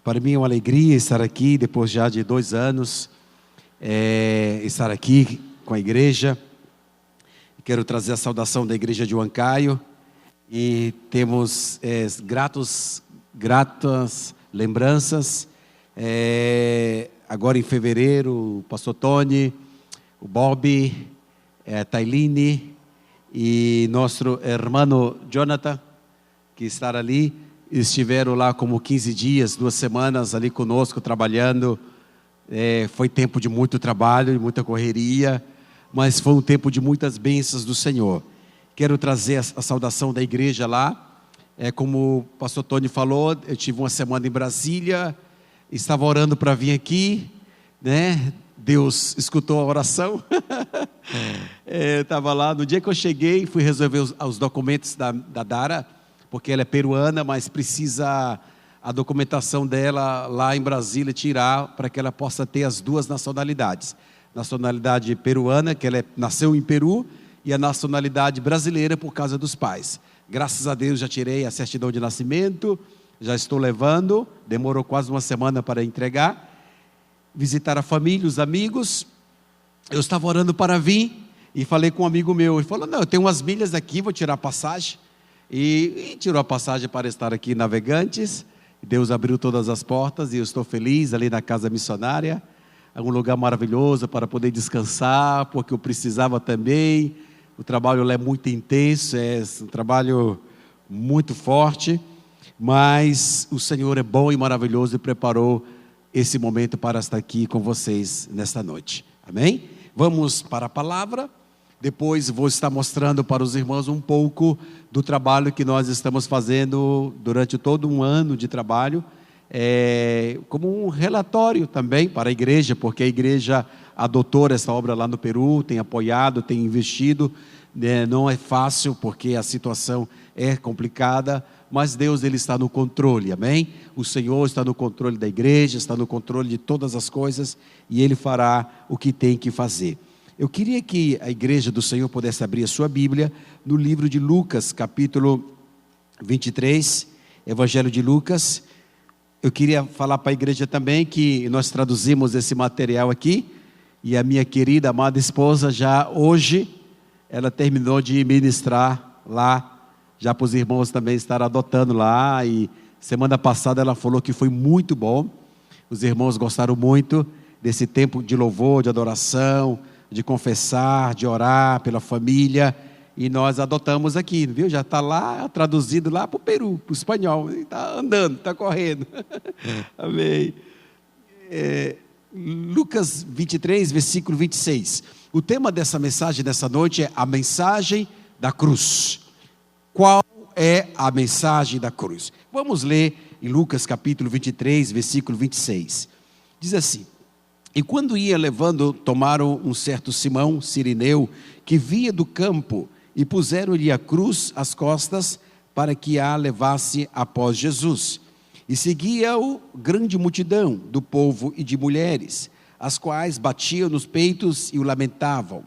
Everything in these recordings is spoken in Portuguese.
Para mim é uma alegria estar aqui, depois já de 2 anos, estar aqui com a igreja. Quero trazer a saudação da igreja de Huancaio e temos gratas lembranças. Agora em fevereiro, o pastor Tony, o Bob, a Tailine e nosso irmão Jonathan, que está ali, estiveram lá como 15 dias, 2 semanas ali conosco trabalhando. Foi tempo de muito trabalho, de muita correria, mas foi um tempo de muitas bênçãos do Senhor. Quero trazer a saudação da igreja lá. Como o pastor Tony falou, eu tive uma semana em Brasília, estava orando para vir aqui, né? Deus escutou a oração. Eu estava lá, no dia que eu cheguei, fui resolver os documentos da Dara, porque ela é peruana, mas precisa a documentação dela lá em Brasília tirar, para que ela possa ter as 2 nacionalidades. Nacionalidade peruana, que ela nasceu em Peru, e a nacionalidade brasileira por causa dos pais. Graças a Deus já tirei a certidão de nascimento, já estou levando, demorou quase 1 semana para entregar. Visitar a família, os amigos. Eu estava orando para vir e falei com um amigo meu, ele falou: não, eu tenho umas milhas aqui, vou tirar a passagem. E tirou a passagem para estar aqui em Navegantes. Deus abriu todas as portas e eu estou feliz ali na casa missionária. É um lugar maravilhoso para poder descansar, porque eu precisava também. O trabalho lá é muito intenso, é um trabalho muito forte, mas o Senhor é bom e maravilhoso e preparou esse momento para estar aqui com vocês nesta noite. Amém? Vamos para a palavra. Depois vou estar mostrando para os irmãos um pouco do trabalho que nós estamos fazendo durante todo um ano de trabalho, como um relatório também para a igreja, porque a igreja adotou essa obra lá no Peru, tem apoiado, tem investido. Não é fácil porque a situação é complicada, mas Deus, Ele está no controle, amém? O Senhor está no controle da igreja, está no controle de todas as coisas, e Ele fará o que tem que fazer. Eu queria que a igreja do Senhor pudesse abrir a sua Bíblia no livro de Lucas, capítulo 23, Evangelho de Lucas. Eu queria falar para a igreja também que nós traduzimos esse material aqui, e a minha querida, amada esposa, já hoje, ela terminou de ministrar lá, já para os irmãos também estar adotando lá, e semana passada ela falou que foi muito bom. Os irmãos gostaram muito desse tempo de louvor, de adoração, de confessar, de orar pela família, e nós adotamos aqui, viu? Já está lá, traduzido lá para o Peru, para o espanhol, está andando, está correndo. Amém. Lucas 23, versículo 26. O tema dessa mensagem dessa noite é a mensagem da cruz. Qual é a mensagem da cruz? Vamos ler em Lucas capítulo 23, versículo 26. Diz assim: e quando ia levando, tomaram um certo Simão, sirineu, que vinha do campo, e puseram-lhe a cruz às costas, para que a levasse após Jesus. E seguia-o grande multidão do povo e de mulheres, as quais batiam nos peitos e o lamentavam.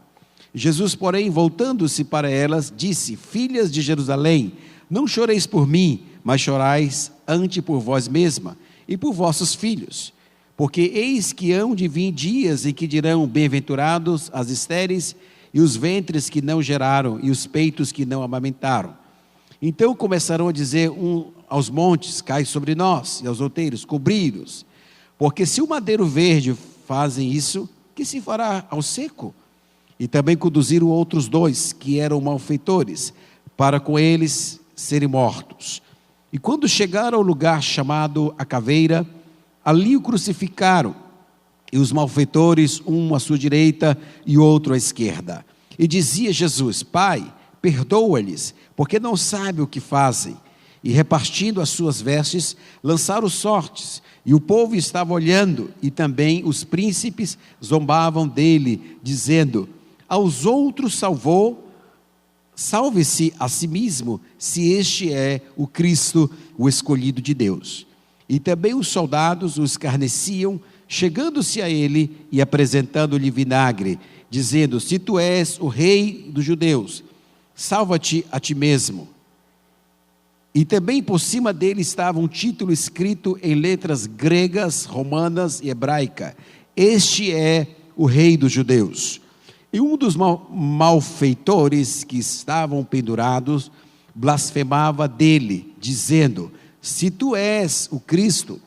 Jesus, porém, voltando-se para elas, disse: filhas de Jerusalém, não choreis por mim, mas chorais ante por vós mesma e por vossos filhos. Porque eis que hão de vir dias em que dirão: bem-aventurados as estéreis, e os ventres que não geraram, e os peitos que não amamentaram. Então começarão a dizer aos montes: cai sobre nós, e aos outeiros: cobri-nos. Porque se o madeiro verde fazem isso, que se fará ao seco? E também conduziram outros 2, que eram malfeitores, para com eles serem mortos. E quando chegaram ao lugar chamado a Caveira, ali o crucificaram, e os malfeitores, um à sua direita e outro à esquerda. E dizia Jesus: Pai, perdoa-lhes, porque não sabem o que fazem. E repartindo as suas vestes, lançaram sortes, e o povo estava olhando, e também os príncipes zombavam dele, dizendo: aos outros salvou, salve-se a si mesmo, se este é o Cristo, o escolhido de Deus. E também os soldados o escarneciam, chegando-se a ele e apresentando-lhe vinagre, dizendo: se tu és o rei dos judeus, salva-te a ti mesmo. E também por cima dele estava um título escrito em letras gregas, romanas e hebraica: Este é o Rei dos Judeus. E um dos malfeitores que estavam pendurados blasfemava dele, dizendo: Se tu és o Cristo,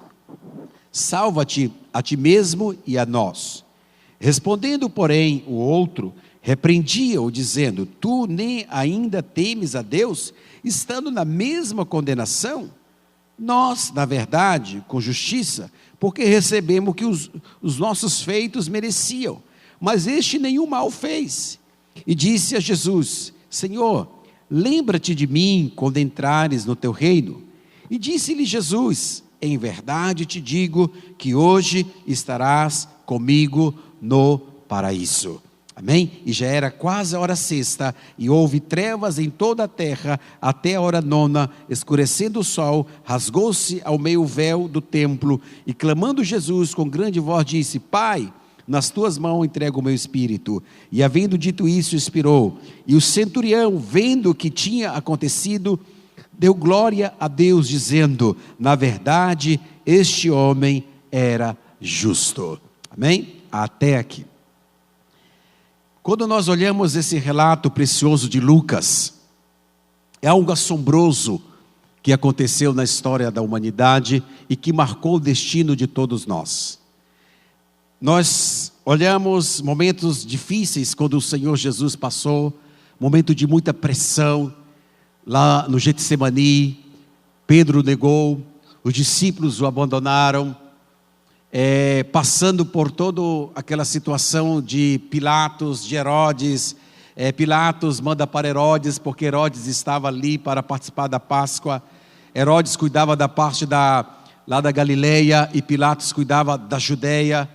salva-te a ti mesmo e a nós. Respondendo, porém, o outro repreendia-o, dizendo: Tu nem ainda temes a Deus, estando na mesma condenação? Nós, na verdade, com justiça, porque recebemos o que os nossos feitos mereciam, mas este nenhum mal fez. E disse a Jesus: Senhor, lembra-te de mim quando entrares no teu reino. E disse-lhe Jesus: Em verdade te digo que hoje estarás comigo no paraíso. Amém? E já era quase a hora sexta, e houve trevas em toda a terra, até a hora nona, escurecendo o sol, rasgou-se ao meio o véu do templo, e clamando Jesus com grande voz disse: Pai, nas tuas mãos entrego o meu espírito. E havendo dito isso, expirou. E o centurião, vendo o que tinha acontecido, deu glória a Deus, dizendo: Na verdade, este homem era justo. Amém? Até aqui. Quando nós olhamos esse relato precioso de Lucas, é algo assombroso que aconteceu na história da humanidade e que marcou o destino de todos nós. Nós olhamos momentos difíceis quando o Senhor Jesus passou, momento de muita pressão, lá no Getsemani. Pedro negou, os discípulos o abandonaram, passando por toda aquela situação de Pilatos, de Herodes. Pilatos manda para Herodes, porque Herodes estava ali para participar da Páscoa. Herodes cuidava da parte lá da Galileia, e Pilatos cuidava da Judeia.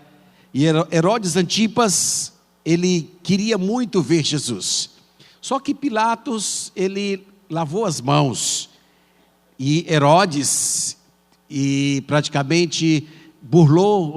E Herodes Antipas, ele queria muito ver Jesus. Só que Pilatos, ele lavou as mãos. E Herodes, praticamente burlou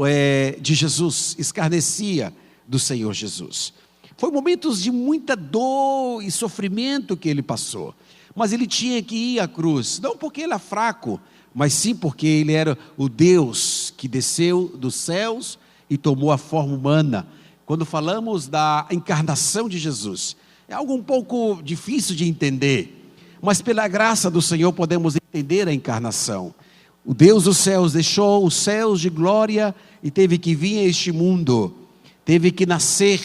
de Jesus, escarnecia do Senhor Jesus. Foi momentos de muita dor e sofrimento que ele passou. Mas ele tinha que ir à cruz, não porque ele era fraco, mas sim porque ele era o Deus que desceu dos céus e tomou a forma humana. Quando falamos da encarnação de Jesus, é algo um pouco difícil de entender, mas pela graça do Senhor podemos entender a encarnação. O Deus dos céus deixou os céus de glória e teve que vir a este mundo, teve que nascer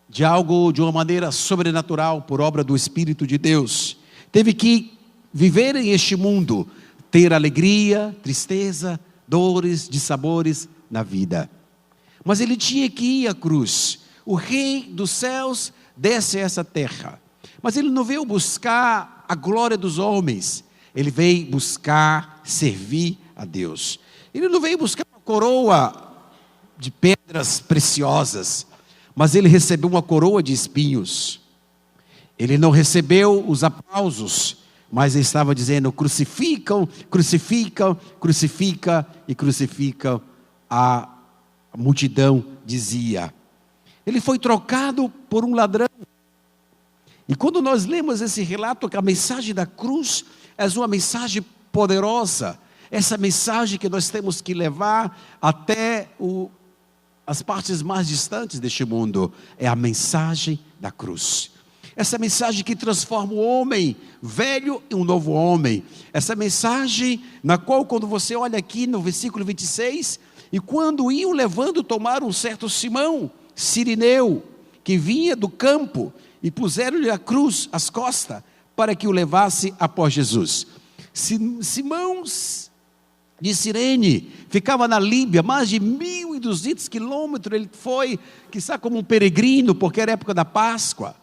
de uma maneira sobrenatural, por obra do Espírito de Deus. Teve que viver em este mundo, ter alegria, tristeza, dores, dissabores na vida. Mas ele tinha que ir à cruz. O Rei dos céus desce a essa terra. Mas ele não veio buscar a glória dos homens. Ele veio buscar servir a Deus. Ele não veio buscar uma coroa de pedras preciosas, mas ele recebeu uma coroa de espinhos. Ele não recebeu os aplausos, mas ele estava dizendo: crucificam, crucificam, crucifica e crucificam. A multidão dizia. Ele foi trocado por um ladrão. E quando nós lemos esse relato, que a mensagem da cruz é uma mensagem poderosa, essa mensagem que nós temos que levar até as partes mais distantes deste mundo, é a mensagem da cruz. Essa mensagem que transforma o homem velho em um novo homem. Essa mensagem na qual, quando você olha aqui no versículo 26, e quando iam levando, tomaram um certo Simão, Cirineu, que vinha do campo, e puseram-lhe a cruz às costas, para que o levasse após Jesus. Simão de Cirene ficava na Líbia, mais de 1.200 quilômetros. Ele foi, quizá como um peregrino, porque era a época da Páscoa,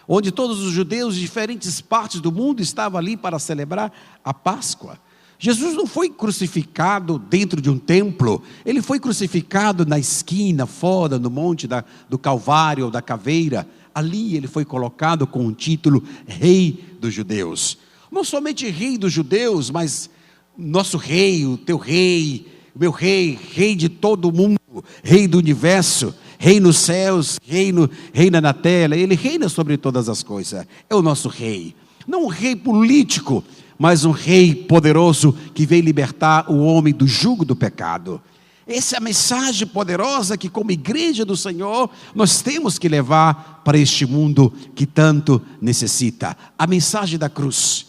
onde todos os judeus de diferentes partes do mundo estavam ali para celebrar a Páscoa. Jesus não foi crucificado dentro de um templo, ele foi crucificado na esquina, fora, no monte do Calvário ou da Caveira. Ali ele foi colocado com o título Rei dos Judeus. Não somente Rei dos Judeus, mas nosso Rei, o teu Rei, o meu Rei, Rei de todo o mundo, Rei do universo, Rei nos céus, reina na terra. Ele reina sobre todas as coisas, é o nosso Rei. Não um rei político, mas um rei poderoso que veio libertar o homem do jugo do pecado. Essa é a mensagem poderosa que, como igreja do Senhor, nós temos que levar para este mundo que tanto necessita. A mensagem da cruz.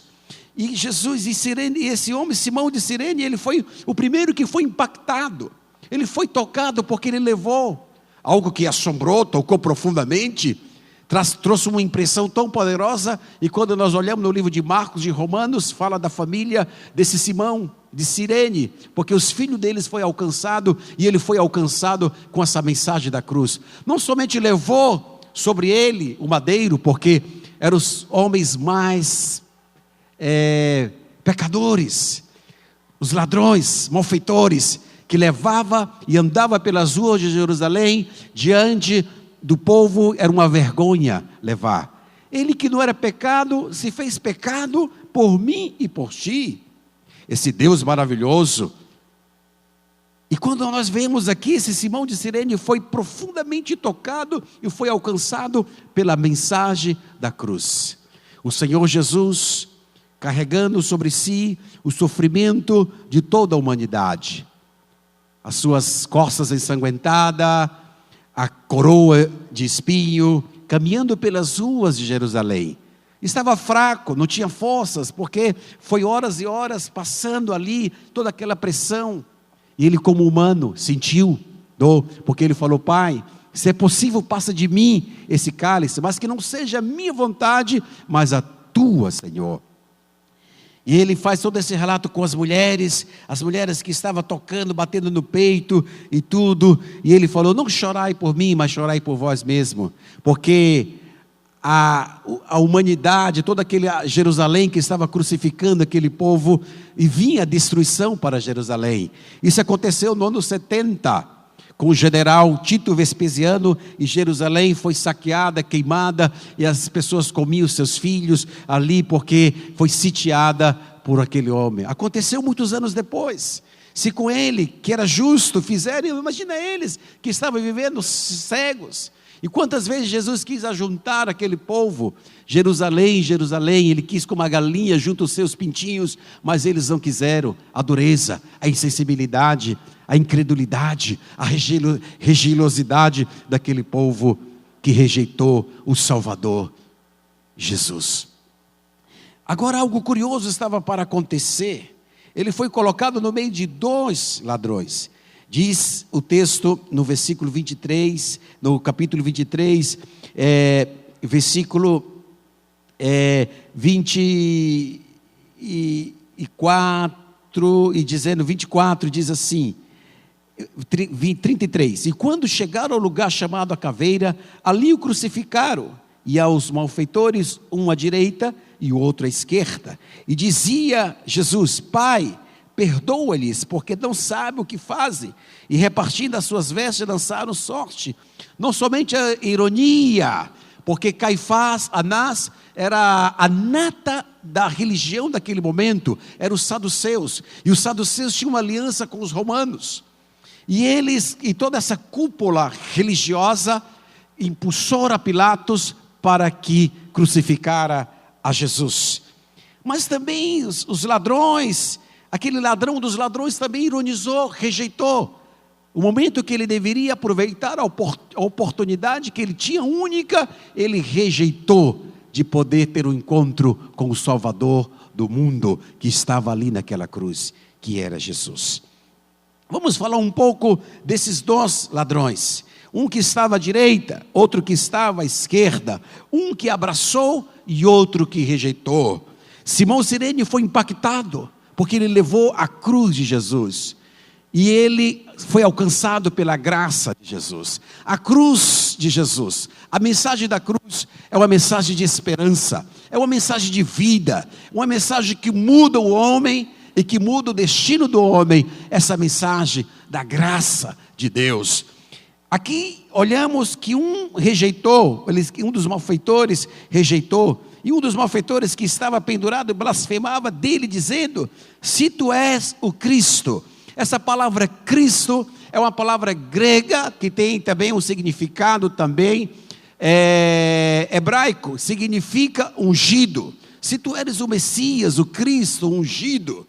E Jesus e Cirene, esse homem, Simão de Cirene, ele foi o primeiro que foi impactado. Ele foi tocado porque ele levou algo que assombrou, tocou profundamente, trouxe uma impressão tão poderosa. E quando nós olhamos no livro de Marcos, de Romanos, fala da família desse Simão de Cirene, porque os filhos deles foi alcançado, e ele foi alcançado com essa mensagem da cruz. Não somente levou sobre ele o madeiro, porque eram os homens mais pecadores, os ladrões, malfeitores, que levava e andava pelas ruas de Jerusalém, diante do povo, era uma vergonha levar. Ele que não era pecado, se fez pecado por mim e por ti. Esse Deus maravilhoso. E quando nós vemos aqui, esse Simão de Cirene foi profundamente tocado e foi alcançado pela mensagem da cruz. O Senhor Jesus, carregando sobre si o sofrimento de toda a humanidade, as suas costas ensanguentadas, a coroa de espinho, caminhando pelas ruas de Jerusalém. Estava fraco, não tinha forças, porque foi horas e horas passando ali, toda aquela pressão. E ele, como humano, sentiu dor, porque ele falou: Pai, se é possível, passa de mim esse cálice, mas que não seja a minha vontade, mas a tua, Senhor. E ele faz todo esse relato com as mulheres que estavam tocando, batendo no peito e tudo. E ele falou: não chorai por mim, mas chorai por vós mesmo, porque a humanidade, toda aquela Jerusalém que estava crucificando aquele povo, e vinha a destruição para Jerusalém. Isso aconteceu no ano 70, com o general Tito Vespasiano, e Jerusalém foi saqueada, queimada, e as pessoas comiam seus filhos ali, porque foi sitiada por aquele homem. Aconteceu muitos anos depois. Se com ele, que era justo, fizeram, imagina eles, que estavam vivendo cegos. E quantas vezes Jesus quis ajuntar aquele povo, Jerusalém, Jerusalém, ele quis como uma galinha junto os seus pintinhos, mas eles não quiseram. A dureza, a insensibilidade, a incredulidade, a religiosidade daquele povo que rejeitou o Salvador, Jesus. Agora algo curioso estava para acontecer. Ele foi colocado no meio de dois ladrões. Diz o texto no versículo 23, no capítulo 23, versículo 24, e dizendo 24, diz assim, 33, e quando chegaram ao lugar chamado a Caveira, ali o crucificaram, e aos malfeitores, um à direita e o outro à esquerda, e dizia Jesus: Pai, perdoa-lhes, porque não sabem o que fazem. E repartindo as suas vestes, lançaram sorte. Não somente a ironia, porque Caifás, Anás, era a nata da religião daquele momento, eram os saduceus, e os saduceus tinham uma aliança com os romanos, e eles, e toda essa cúpula religiosa, impulsou a Pilatos para que crucificara a Jesus. Mas também os ladrões, aquele ladrão dos ladrões também ironizou, rejeitou. O momento que ele deveria aproveitar a oportunidade que ele tinha única, ele rejeitou de poder ter um encontro com o Salvador do mundo, que estava ali naquela cruz, que era Jesus. Vamos falar um pouco desses dois ladrões. Um que estava à direita, outro que estava à esquerda. Um que abraçou e outro que rejeitou. Simão Cirene foi impactado, porque ele levou a cruz de Jesus, e ele foi alcançado pela graça de Jesus. A cruz de Jesus, a mensagem da cruz é uma mensagem de esperança, é uma mensagem de vida, uma mensagem que muda o homem e que muda o destino do homem. Essa mensagem da graça de Deus. Aqui olhamos que um rejeitou, um dos malfeitores rejeitou, e um dos malfeitores que estava pendurado blasfemava dele, dizendo: se tu és o Cristo. Essa palavra Cristo é uma palavra grega, que tem também um significado também hebraico, significa ungido, se tu eres o Messias, o Cristo, o ungido.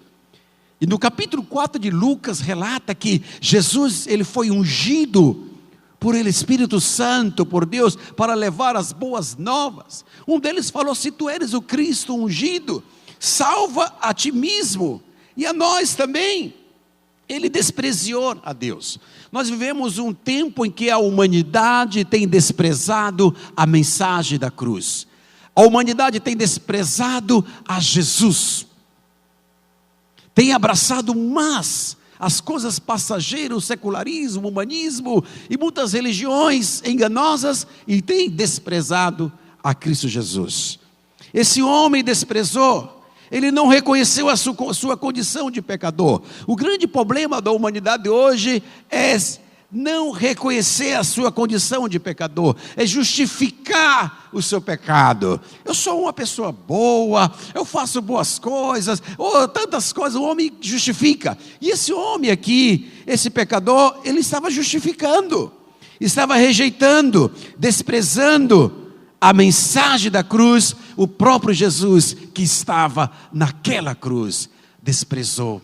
E no capítulo 4 de Lucas relata que Jesus, ele foi ungido por ele Espírito Santo, por Deus, para levar as boas novas. Um deles falou: se tu eres o Cristo ungido, salva a ti mesmo e a nós também. Ele desprezou a Deus. Nós vivemos um tempo em que a humanidade tem desprezado a mensagem da cruz. A humanidade tem desprezado a Jesus. Tem abraçado mais as coisas passageiras, o secularismo, o humanismo e muitas religiões enganosas, e tem desprezado a Cristo Jesus. Esse homem desprezou, ele não reconheceu a sua condição de pecador. O grande problema da humanidade hoje é não reconhecer a sua condição de pecador, é justificar o seu pecado. Eu sou uma pessoa boa, eu faço boas coisas, ou tantas coisas, o homem justifica. E esse homem aqui, esse pecador, ele estava justificando, estava rejeitando, desprezando a mensagem da cruz. O próprio Jesus que estava naquela cruz desprezou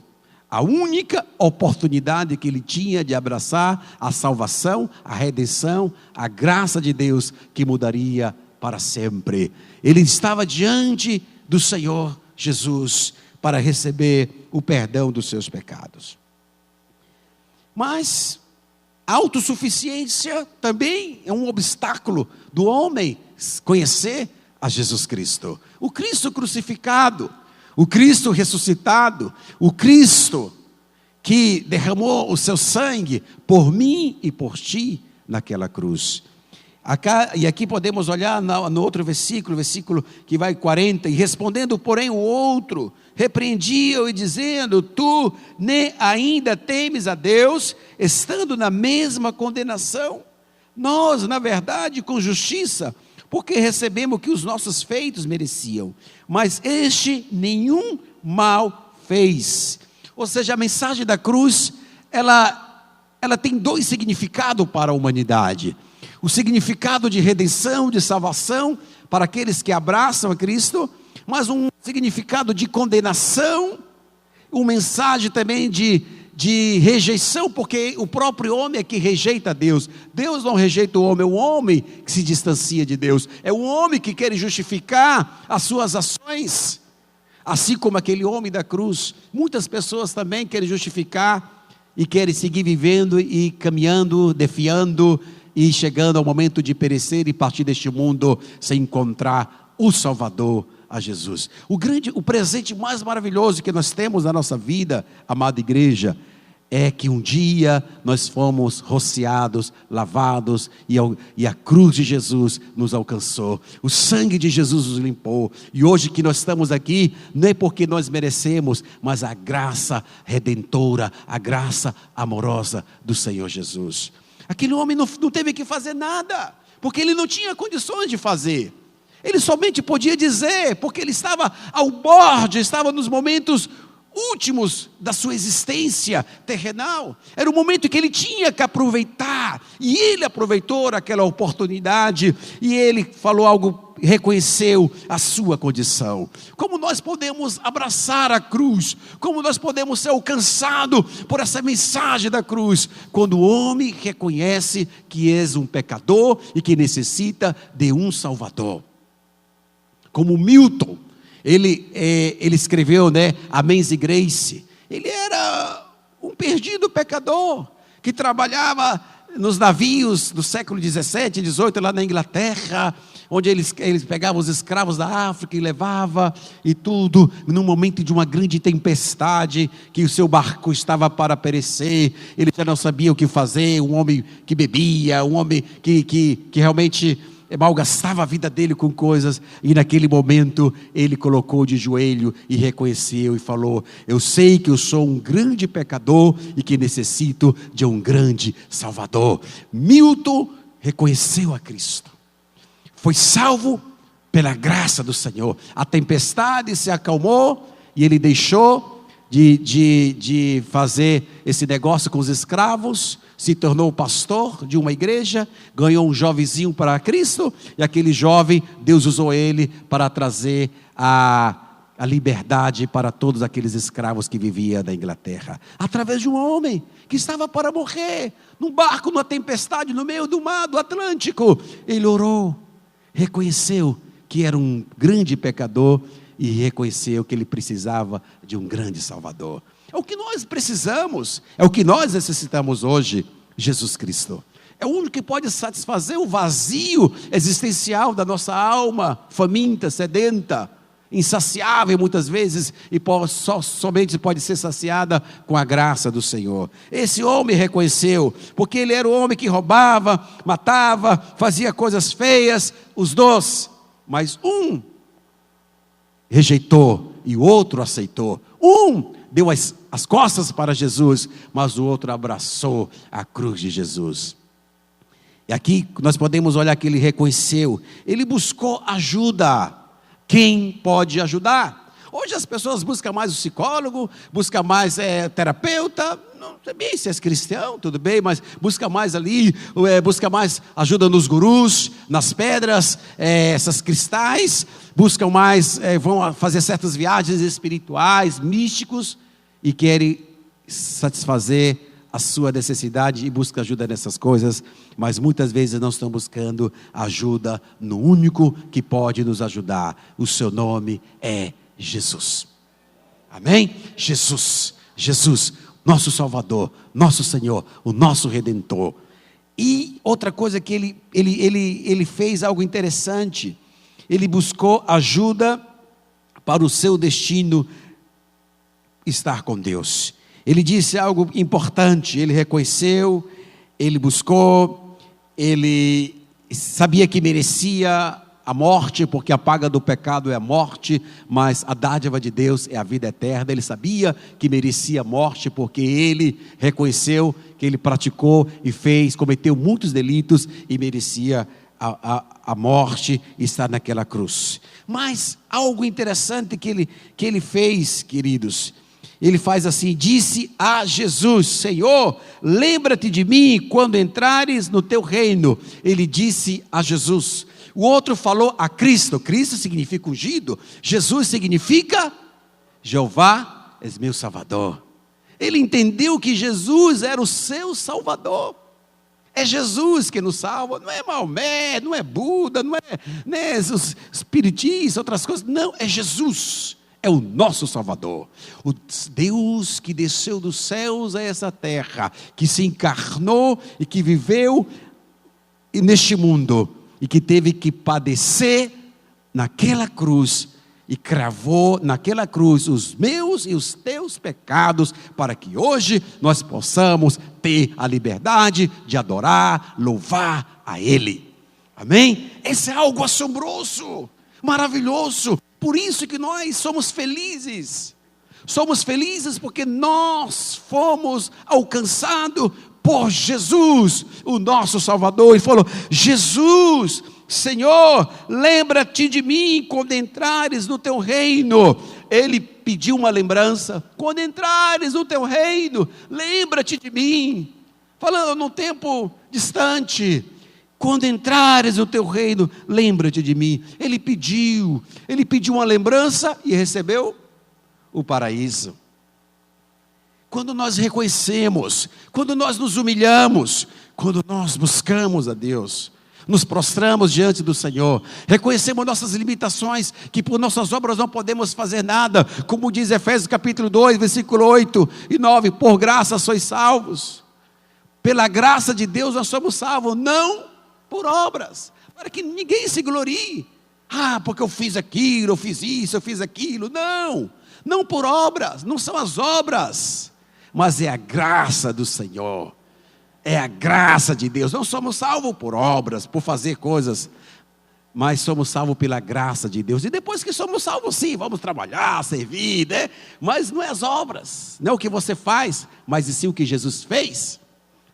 a única oportunidade que ele tinha de abraçar a salvação, a redenção, a graça de Deus que mudaria para sempre. Ele estava diante do Senhor Jesus para receber o perdão dos seus pecados. Mas a autossuficiência também é um obstáculo do homem conhecer a Jesus Cristo. O Cristo crucificado, o Cristo ressuscitado, o Cristo que derramou o seu sangue por mim e por ti naquela cruz. E aqui podemos olhar no outro versículo que vai 40, e respondendo porém o outro, repreendia-o e dizendo: tu nem ainda temes a Deus, estando na mesma condenação? Nós, na verdade, com justiça, porque recebemos o que os nossos feitos mereciam, mas este nenhum mal fez. Ou seja, a mensagem da cruz, ela tem dois significados para a humanidade: o significado de redenção, de salvação para aqueles que abraçam a Cristo, mas um significado de condenação, uma mensagem também de rejeição, porque o próprio homem é que rejeita Deus. Deus não rejeita o homem, é o homem que se distancia de Deus, é o homem que quer justificar as suas ações, assim como aquele homem da cruz. Muitas pessoas também querem justificar e querem seguir vivendo e caminhando, defiando e chegando ao momento de perecer e partir deste mundo sem encontrar o Salvador, a Jesus. O presente mais maravilhoso que nós temos na nossa vida, amada igreja, é que um dia nós fomos rociados, lavados, e a cruz de Jesus nos alcançou, o sangue de Jesus nos limpou, e hoje que nós estamos aqui, não é porque nós merecemos, mas a graça redentora, a graça amorosa do Senhor Jesus. Aquele homem não teve que fazer nada, porque ele não tinha condições de fazer. Ele somente podia dizer, porque ele estava ao borde, estava nos momentos últimos da sua existência terrenal. Era o momento que ele tinha que aproveitar, e ele aproveitou aquela oportunidade, e ele falou algo, reconheceu a sua condição. Como nós podemos abraçar a cruz? Como nós podemos ser alcançados por essa mensagem da cruz? Quando o homem reconhece que és um pecador e que necessita de um Salvador. Como Milton, ele escreveu, Amazing Grace. Ele era um perdido pecador, que trabalhava nos navios do século 17, 18, lá na Inglaterra, onde eles pegavam os escravos da África e levavam, e tudo, num momento de uma grande tempestade, que o seu barco estava para perecer, ele já não sabia o que fazer, um homem que bebia, um homem que realmente malgastava a vida dele com coisas, e naquele momento ele colocou de joelho e reconheceu e falou: eu sei que eu sou um grande pecador e que necessito de um grande Salvador. Milton reconheceu a Cristo, foi salvo pela graça do Senhor. A tempestade se acalmou e ele deixou de fazer esse negócio com os escravos, se tornou pastor de uma igreja, ganhou um jovenzinho para Cristo, e aquele jovem, Deus usou ele para trazer a liberdade para todos aqueles escravos que viviam na Inglaterra, através de um homem que estava para morrer, num barco, numa tempestade, no meio do mar do Atlântico. Ele orou, reconheceu que era um grande pecador, e reconheceu que ele precisava de um grande Salvador. É o que nós precisamos, é o que nós necessitamos hoje, Jesus Cristo. É o único que pode satisfazer o vazio existencial da nossa alma, faminta, sedenta, insaciável muitas vezes, e somente pode ser saciada com a graça do Senhor. Esse homem reconheceu, porque ele era o homem que roubava, matava, fazia coisas feias, os dois, mas um rejeitou e o outro aceitou. Um deu as costas para Jesus, mas o outro abraçou a cruz de Jesus. E aqui nós podemos olhar que ele reconheceu, ele buscou ajuda. Quem pode ajudar? Hoje as pessoas buscam mais o psicólogo, buscam mais terapeuta. Não sei bem se é cristão, tudo bem, mas busca mais ali, busca mais ajuda nos gurus, nas pedras, essas cristais, buscam mais, vão fazer certas viagens espirituais, místicos, e querem satisfazer a sua necessidade e buscam ajuda nessas coisas, mas muitas vezes não estão buscando ajuda no único que pode nos ajudar. O seu nome é Jesus. Amém? Jesus, nosso Salvador, nosso Senhor, o nosso Redentor. E outra coisa que ele fez algo interessante, ele buscou ajuda para o seu destino estar com Deus. Ele disse algo importante, ele reconheceu, ele buscou, ele sabia que merecia a morte, porque a paga do pecado é a morte, mas a dádiva de Deus é a vida eterna. Ele sabia que merecia a morte, porque ele reconheceu que ele praticou e cometeu muitos delitos e merecia a morte e estar naquela cruz. Mas algo interessante que ele fez, queridos, ele faz assim, disse a Jesus: Senhor, lembra-te de mim quando entrares no teu reino. Ele disse a Jesus. O outro falou a Cristo. Cristo significa ungido. Jesus significa Jeová és meu Salvador. Ele entendeu que Jesus era o seu Salvador. É Jesus que nos salva, não é Maomé, não é Buda, não é os espiritistas, outras coisas. Não, é Jesus. É o nosso Salvador, o Deus que desceu dos céus a essa terra, que se encarnou e que viveu neste mundo, e que teve que padecer naquela cruz, e cravou naquela cruz os meus e os teus pecados, para que hoje nós possamos ter a liberdade de adorar, louvar a Ele. Amém? Esse é algo assombroso, maravilhoso. Por isso que nós somos felizes. Somos felizes porque nós fomos alcançados por Jesus, o nosso Salvador. Ele falou: Jesus, Senhor, lembra-te de mim quando entrares no teu reino. Ele pediu uma lembrança: quando entrares no teu reino, lembra-te de mim. Falando num tempo distante, quando entrares no teu reino, lembra-te de mim. Ele pediu uma lembrança e recebeu o paraíso. Quando nós reconhecemos, quando nós nos humilhamos, quando nós buscamos a Deus, nos prostramos diante do Senhor, reconhecemos nossas limitações, que por nossas obras não podemos fazer nada, como diz Efésios capítulo 2, versículo 8 e 9, por graça sois salvos, pela graça de Deus nós somos salvos, não por obras, para que ninguém se glorie, porque eu fiz aquilo, eu fiz isso, eu fiz aquilo. Não por obras, não são as obras, mas é a graça do Senhor, é a graça de Deus. Não somos salvos por obras, por fazer coisas, mas somos salvos pela graça de Deus. E depois que somos salvos, sim, vamos trabalhar, servir, né? Mas não é as obras, não é o que você faz, mas sim o que Jesus fez.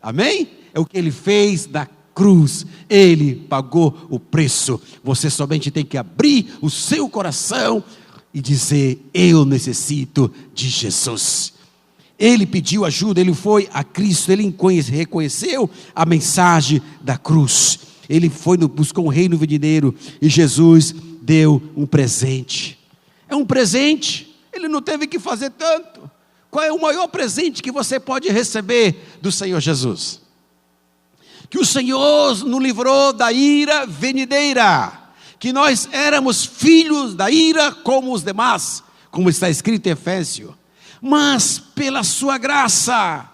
Amém? É o que Ele fez na cruz. Ele pagou o preço. Você somente tem que abrir o seu coração, e dizer: eu necessito de Jesus. Ele pediu ajuda, ele foi a Cristo, ele reconheceu a mensagem da cruz. Ele buscou um reino vendeiro e Jesus deu um presente. É um presente, ele não teve que fazer tanto. Qual é o maior presente que você pode receber do Senhor Jesus? Que o Senhor nos livrou da ira vendeira, que nós éramos filhos da ira como os demais, como está escrito em Efésios. Mas pela sua graça,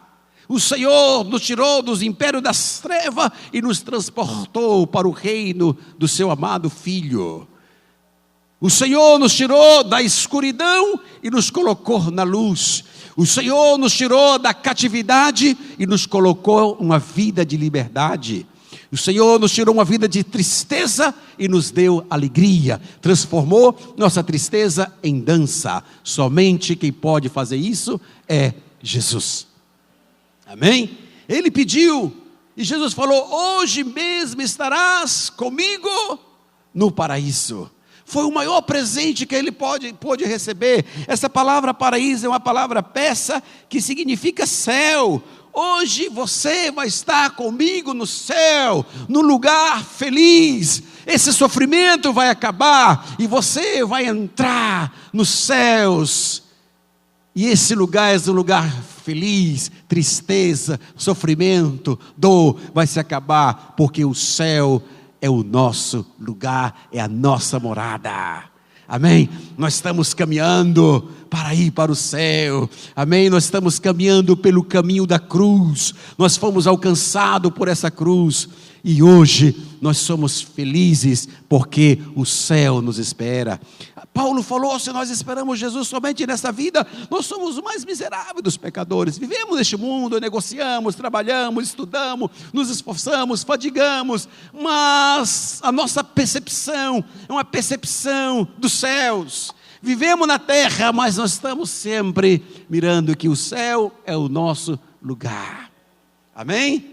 o Senhor nos tirou dos impérios das trevas e nos transportou para o reino do seu amado Filho. O Senhor nos tirou da escuridão e nos colocou na luz. O Senhor nos tirou da catividade e nos colocou uma vida de liberdade. O Senhor nos tirou uma vida de tristeza e nos deu alegria. Transformou nossa tristeza em dança. Somente quem pode fazer isso é Jesus. Amém? Ele pediu e Jesus falou: hoje mesmo estarás comigo no paraíso. Foi o maior presente que ele pôde receber. Essa palavra paraíso é uma palavra persa que significa céu. Hoje você vai estar comigo no céu, no lugar feliz. Esse sofrimento vai acabar e você vai entrar nos céus. E esse lugar é um lugar feliz. Tristeza, sofrimento, dor vai se acabar, porque o céu é o nosso lugar, é a nossa morada. Amém? Nós estamos caminhando para ir para o céu. Amém? Nós estamos caminhando pelo caminho da cruz. Nós fomos alcançados por essa cruz. E hoje nós somos felizes porque o céu nos espera. Paulo falou: se nós esperamos Jesus somente nessa vida, nós somos os mais miseráveis dos pecadores. Vivemos neste mundo, negociamos, trabalhamos, estudamos, nos esforçamos, fadigamos, mas a nossa percepção é uma percepção dos céus. Vivemos na terra, mas nós estamos sempre mirando que o céu é o nosso lugar. Amém?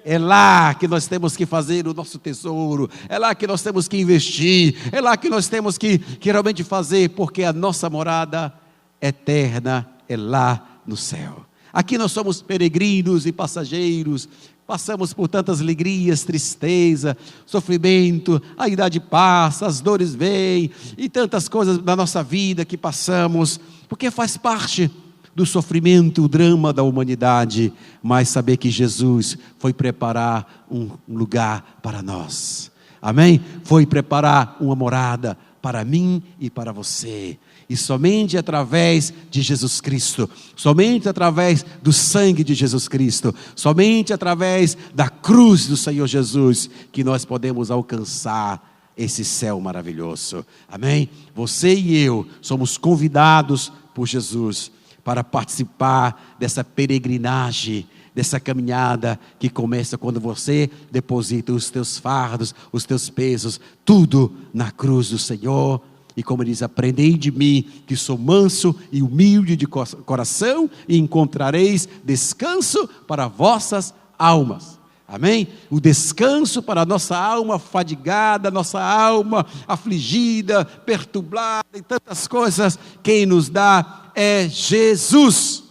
É lá que nós temos que fazer o nosso tesouro, é lá que nós temos que investir, é lá que nós temos que realmente fazer, porque a nossa morada eterna é lá no céu. Aqui nós somos peregrinos e passageiros, passamos por tantas alegrias, tristeza, sofrimento, a idade passa, as dores vêm, e tantas coisas da nossa vida que passamos, porque faz parte do sofrimento, o drama da humanidade, mas saber que Jesus foi preparar um lugar para nós. Amém? Foi preparar uma morada para mim e para você. E somente através de Jesus Cristo, somente através do sangue de Jesus Cristo, somente através da cruz do Senhor Jesus, que nós podemos alcançar esse céu maravilhoso. Amém? Você e eu somos convidados por Jesus para participar dessa peregrinagem, dessa caminhada que começa quando você deposita os teus fardos, os teus pesos, tudo na cruz do Senhor. E como diz: aprendei de mim, que sou manso e humilde de coração, e encontrareis descanso para vossas almas. Amém? O descanso para a nossa alma fadigada, nossa alma afligida, perturbada e tantas coisas, quem nos dá é Jesus.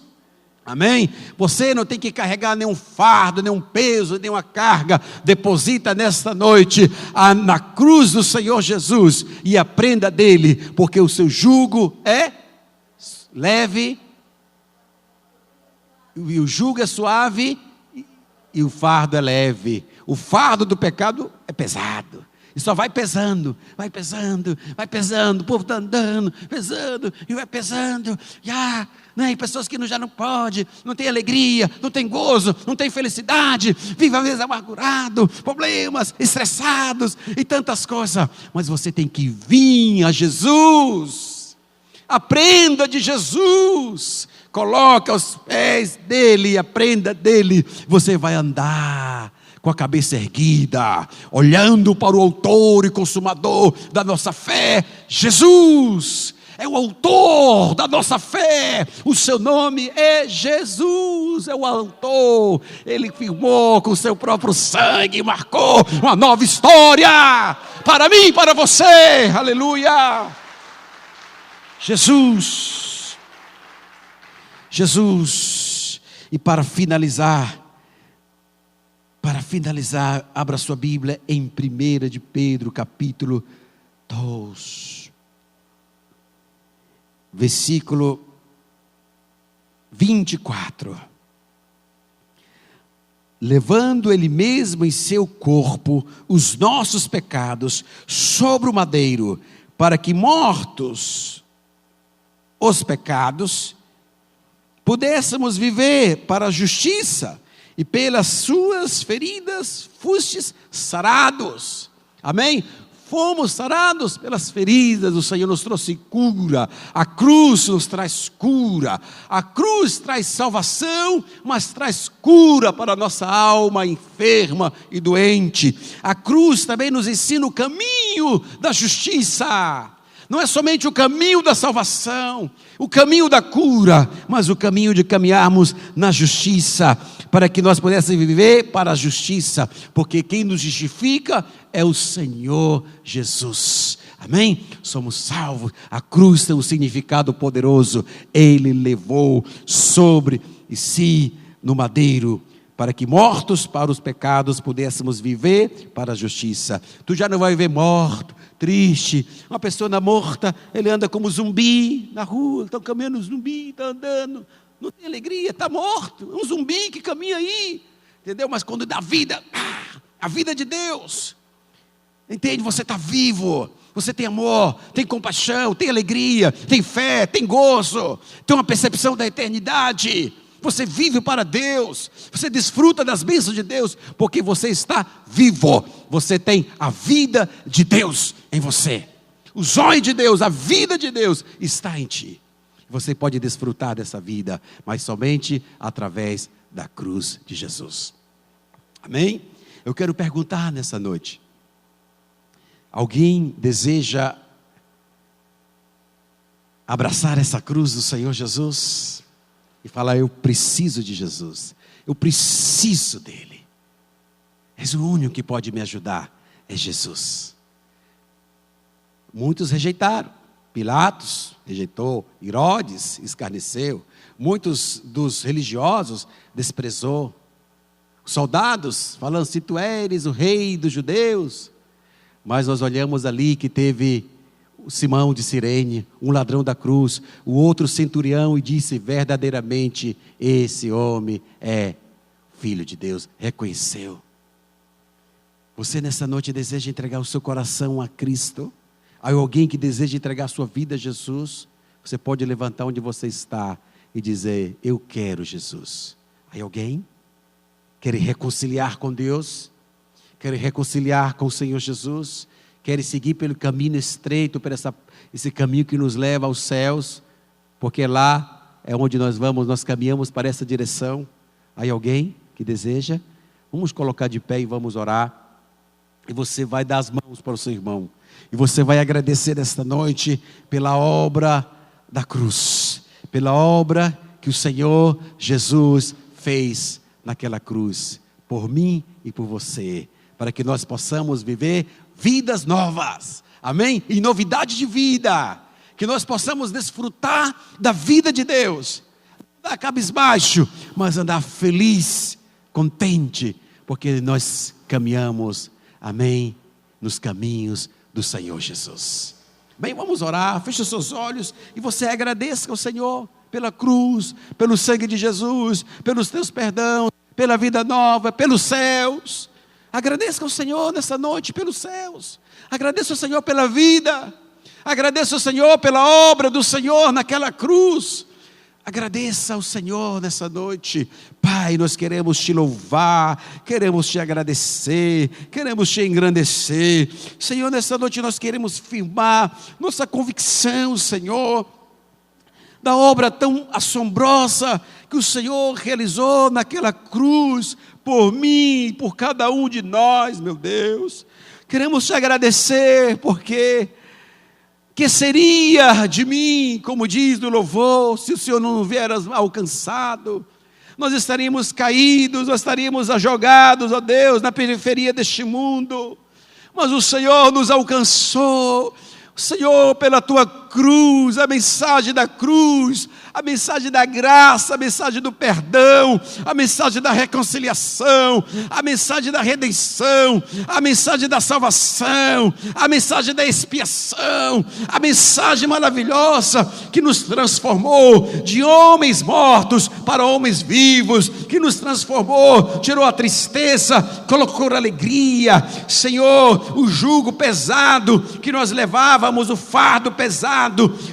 Amém? Você não tem que carregar nenhum fardo, nenhum peso, nenhuma carga. Deposita nesta noite na cruz do Senhor Jesus e aprenda dele, porque o seu jugo é leve e o jugo é suave e o fardo é leve. O fardo do pecado é pesado. E só vai pesando, vai pesando, vai pesando. O povo está andando, pesando, e vai pesando. E pessoas que já não podem, não tem alegria, não tem gozo, não tem felicidade. Vive às vezes amargurado, problemas, estressados e tantas coisas. Mas você tem que vir a Jesus. Aprenda de Jesus. Coloque aos pés dele, aprenda dele. Você vai andar com a cabeça erguida, olhando para o autor e consumador da nossa fé. Jesus é o autor da nossa fé. O seu nome é Jesus, é o autor. Ele firmou com o seu próprio sangue, marcou uma nova história para mim e para você. Aleluia. Jesus. Jesus. E para finalizar, abra sua Bíblia em 1 de Pedro, capítulo 2, versículo 24. Levando Ele mesmo em seu corpo os nossos pecados sobre o madeiro, para que mortos os pecados, pudéssemos viver para a justiça, e pelas suas feridas fostes sarados. Amém? Fomos sarados pelas feridas, o Senhor nos trouxe cura. A cruz nos traz cura. A cruz traz salvação, mas traz cura para a nossa alma enferma e doente. A cruz também nos ensina o caminho da justiça. Não é somente o caminho da salvação, o caminho da cura, mas o caminho de caminharmos na justiça, para que nós pudéssemos viver para a justiça, porque quem nos justifica é o Senhor Jesus. Amém? Somos salvos. A cruz tem um significado poderoso. Ele levou sobre si no madeiro, para que mortos para os pecados pudéssemos viver para a justiça. Tu já não vai viver morto, triste. Uma pessoa morta, ele anda como zumbi na rua, está caminhando zumbi, está andando, não tem alegria, está morto, um zumbi que caminha aí, entendeu? Mas quando dá vida, a vida de Deus, entende? Você está vivo, você tem amor, tem compaixão, tem alegria, tem fé, tem gozo, tem uma percepção da eternidade. Você vive para Deus, você desfruta das bênçãos de Deus, porque você está vivo, você tem a vida de Deus em você, o zóio de Deus, a vida de Deus está em ti. Você pode desfrutar dessa vida, mas somente através da cruz de Jesus. Amém? Eu quero perguntar nessa noite, alguém deseja abraçar essa cruz do Senhor Jesus? E falar: eu preciso de Jesus, eu preciso dele. És o único que pode me ajudar, é Jesus. Muitos rejeitaram. Pilatos rejeitou, Herodes escarneceu, muitos dos religiosos desprezou. Os soldados falando: se tu eres o rei dos judeus. Mas nós olhamos ali que teve Simão de Cirene, um ladrão da cruz, o outro centurião, e disse: verdadeiramente esse homem é filho de Deus. Reconheceu. Você nessa noite deseja entregar o seu coração a Cristo? Há alguém que deseja entregar a sua vida a Jesus? Você pode levantar onde você está e dizer: eu quero Jesus. Há alguém? Quer reconciliar com Deus? Quer reconciliar com o Senhor Jesus? Querem seguir pelo caminho estreito, por esse caminho que nos leva aos céus, porque lá é onde nós vamos, nós caminhamos para essa direção. Há alguém que deseja? Vamos colocar de pé e vamos orar. E você vai dar as mãos para o seu irmão, e você vai agradecer esta noite pela obra da cruz, pela obra que o Senhor Jesus fez naquela cruz, por mim e por você, para que nós possamos viver vidas novas, amém? E novidade de vida, que nós possamos desfrutar da vida de Deus, andar cabisbaixo, mas andar feliz, contente, porque nós caminhamos, amém, nos caminhos do Senhor Jesus. Bem, vamos orar, feche os seus olhos, e você agradeça ao Senhor, pela cruz, pelo sangue de Jesus, pelos teus perdão, pela vida nova, pelos céus. Agradeça ao Senhor nessa noite pelos céus. Agradeça ao Senhor pela vida. Agradeça ao Senhor pela obra do Senhor naquela cruz. Agradeça ao Senhor nessa noite. Pai, nós queremos te louvar, queremos te agradecer, queremos te engrandecer. Senhor, nessa noite nós queremos firmar nossa convicção, Senhor, da obra tão assombrosa que o Senhor realizou naquela cruz, por mim, por cada um de nós, meu Deus. Queremos te agradecer, porque que seria de mim, como diz no louvor, se o Senhor não houveras alcançado? Nós estaríamos caídos, nós estaríamos jogados, ó Deus, na periferia deste mundo. Mas o Senhor nos alcançou, Senhor, pela tua cruz, a mensagem da cruz, a mensagem da graça, a mensagem do perdão, a mensagem da reconciliação, a mensagem da redenção, a mensagem da salvação, a mensagem da expiação, a mensagem maravilhosa que nos transformou de homens mortos para homens vivos, que nos transformou, tirou a tristeza, colocou a alegria. Senhor, o jugo pesado que nós levávamos, o fardo pesado,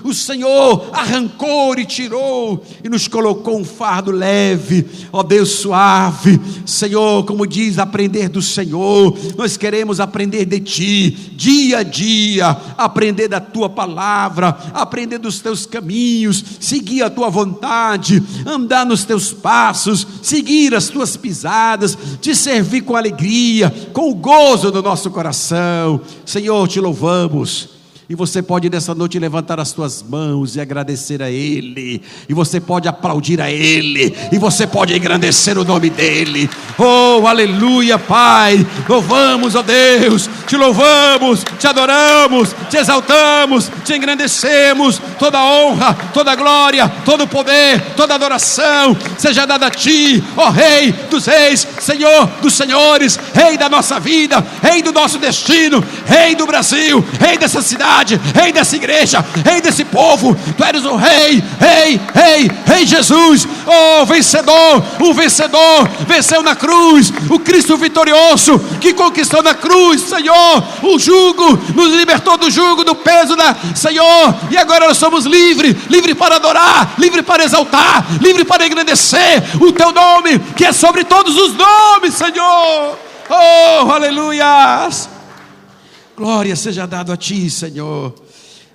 o Senhor arrancou e tirou e nos colocou um fardo leve, ó Deus, suave. Senhor, como diz, aprender do Senhor. Nós queremos aprender de Ti, dia a dia, aprender da Tua palavra, aprender dos Teus caminhos, seguir a Tua vontade, andar nos Teus passos, seguir as Tuas pisadas, Te servir com alegria, com o gozo do nosso coração. Senhor, Te louvamos. E você pode nessa noite levantar as tuas mãos e agradecer a Ele, e você pode aplaudir a Ele, e você pode engrandecer o nome dEle. Oh, aleluia, Pai. Louvamos, ó Deus, Te louvamos, Te adoramos, Te exaltamos, Te engrandecemos. Toda honra, toda glória, todo poder, toda adoração seja dada a Ti, ó Rei dos reis, Senhor dos senhores, Rei da nossa vida, Rei do nosso destino, Rei do Brasil, Rei dessa cidade, Rei dessa igreja, Rei desse povo. Tu eres o Rei, Rei Jesus, oh vencedor, o vencedor, venceu na cruz, o Cristo vitorioso, que conquistou na cruz, Senhor, o jugo, nos libertou do jugo, do peso Senhor, e agora nós somos livres para adorar, livres para exaltar, livres para engrandecer o Teu nome, que é sobre todos os nomes, Senhor. Oh, aleluias. Glória seja dado a Ti, Senhor.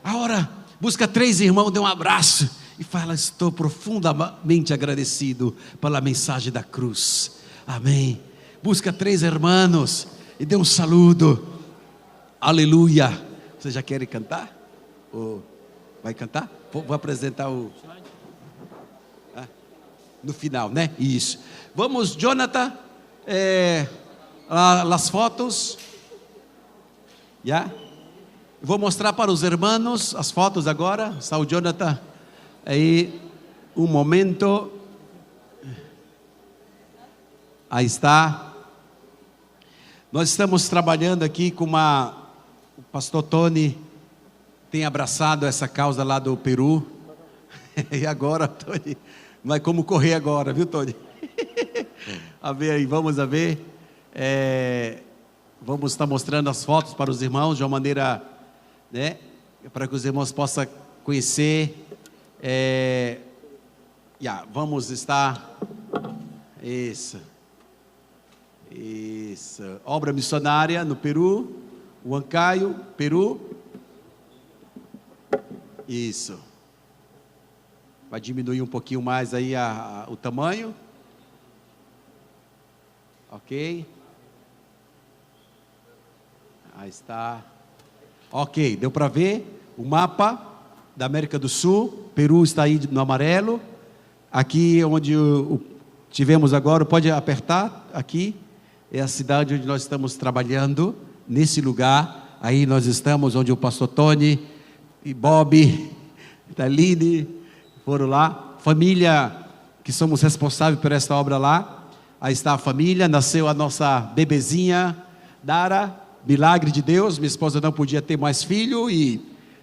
Agora, busca 3 irmãos, dê um abraço e fala: estou profundamente agradecido pela mensagem da cruz. Amém. Busca 3 irmãos e dê um saludo. Aleluia. Você já quer cantar? Ou vai cantar? Vou apresentar no final, né? Isso. Vamos, Jonathan, as fotos. Já? Vou mostrar para os irmãos as fotos agora. Está o Jonathan aí, um momento. Aí está. Nós estamos trabalhando aqui com o pastor Tony tem abraçado essa causa lá do Peru. E agora, Tony, vai como correr agora, viu, Tony? A ver aí, vamos a ver. Vamos estar mostrando as fotos para os irmãos de uma maneira, né, para que os irmãos possam conhecer. Vamos estar. Isso. Obra missionária no Peru, Huancayo, Peru. Isso. Vai diminuir um pouquinho mais aí o tamanho. Ok. Aí está. Ok, deu para ver o mapa da América do Sul. Peru está aí no amarelo. Aqui onde tivemos agora, pode apertar aqui. É a cidade onde nós estamos trabalhando. Nesse lugar, aí nós estamos, onde o pastor Tony e Bob, Taline foram lá. Família que somos responsáveis por esta obra lá. Aí está a família, nasceu a nossa bebezinha, Dara. Milagre de Deus, minha esposa não podia ter mais filho e